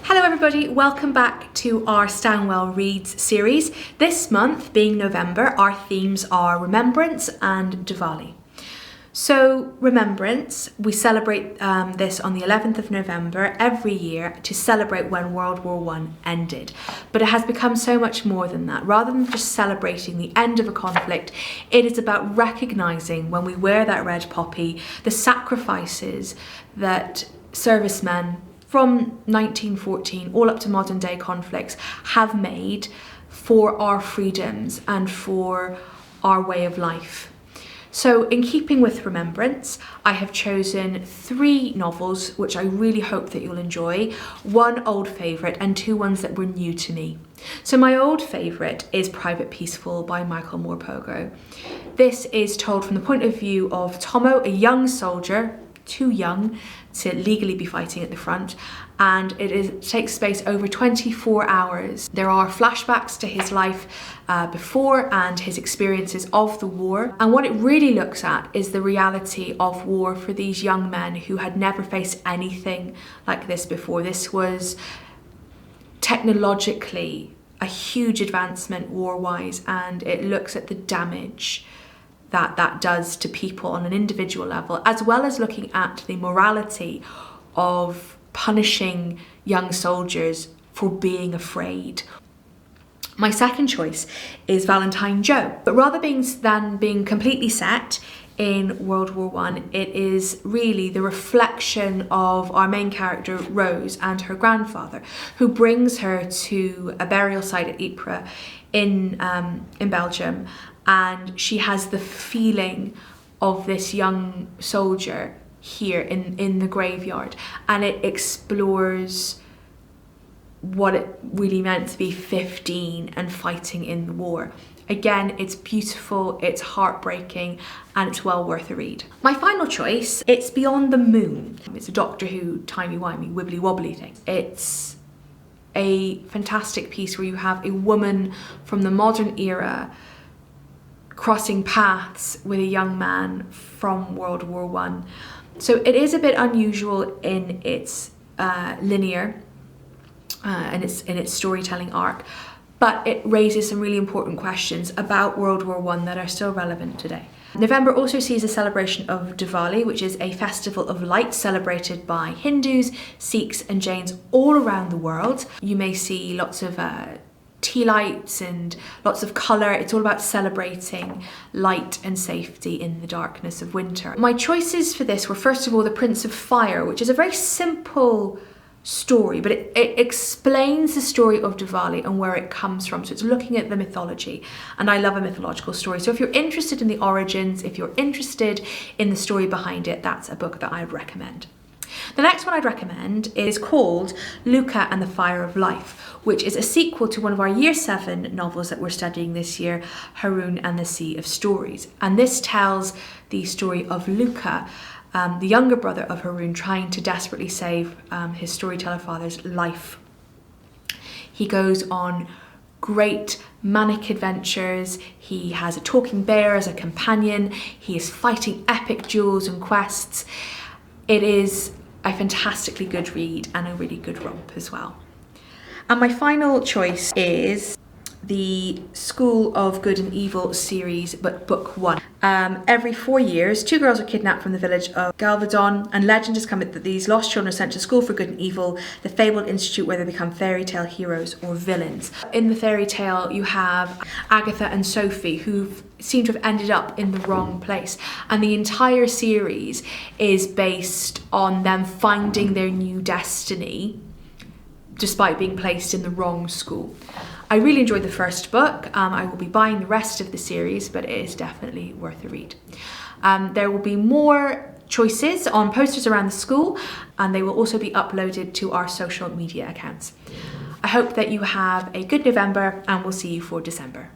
Hello everybody, welcome back to our Stanwell Reads series. This month, being November, our themes are Remembrance and Diwali. So Remembrance, we celebrate this on the 11th of November every year to celebrate when World War I ended. But it has become so much more than that. Rather than just celebrating the end of a conflict, it is about recognising when we wear that red poppy, the sacrifices that servicemen from 1914 all up to modern day conflicts have made for our freedoms and for our way of life. So in keeping with Remembrance, I have chosen 3 novels which I really hope that you'll enjoy, 1 old favourite and 2 ones that were new to me. So my old favourite is Private Peaceful by Michael Morpurgo. This is told from the point of view of Tomo, a young soldier, too young to legally be fighting at the front, and it takes place over 24 hours. There are flashbacks to his life before and his experiences of the war, and what it really looks at is the reality of war for these young men who had never faced anything like this before. This was technologically a huge advancement war-wise, and it looks at the damage that does to people on an individual level, as well as looking at the morality of punishing young soldiers for being afraid. My second choice is Valentine Joe, but rather than being completely set in World War I, it is really the reflection of our main character Rose and her grandfather, who brings her to a burial site at Ypres in Belgium, and she has the feeling of this young soldier here in the graveyard, and it explores what it really meant to be 15 and fighting in the war. Again, it's beautiful, it's heartbreaking, and it's well worth a read. My final choice, it's Beyond the Moon. It's a Doctor Who timey-wimey, wibbly-wobbly thing. It's a fantastic piece where you have a woman from the modern era crossing paths with a young man from World War I. So it is a bit unusual in its linear and in its storytelling arc, but it raises some really important questions about World War I that are still relevant today. November also sees a celebration of Diwali, which is a festival of light celebrated by Hindus, Sikhs and Jains all around the world. You may see lots of tea lights and lots of colour. It's all about celebrating light and safety in the darkness of winter. My choices for this were, first of all, The Prince of Fire, which is a very simple story, but it explains the story of Diwali and where it comes from. So it's looking at the mythology, and I love a mythological story. So if you're interested in the origins, if you're interested in the story behind it, that's a book that I'd recommend. The next one I'd recommend is called Luca and the Fire of Life, which is a sequel to one of our Year 7 novels that we're studying this year, Haroun and the Sea of Stories. And this tells the story of Luca, the younger brother of Haroun, trying to desperately save his storyteller father's life. He goes on great manic adventures. He has a talking bear as a companion. He is fighting epic duels and quests. It is a fantastically good read and a really good romp as well. And my final choice is the School of Good and Evil series, but book 1. Every 4 years, 2 girls are kidnapped from the village of Galvadon, and legend has come that these lost children are sent to School for Good and Evil, the fabled institute where they become fairy tale heroes or villains. In the fairy tale, you have Agatha and Sophie, who seem to have ended up in the wrong place, and the entire series is based on them finding their new destiny despite being placed in the wrong school. I really enjoyed the first book. I will be buying the rest of the series, but it is definitely worth a read. There will be more choices on posters around the school, and they will also be uploaded to our social media accounts. I hope that you have a good November, and we'll see you for December.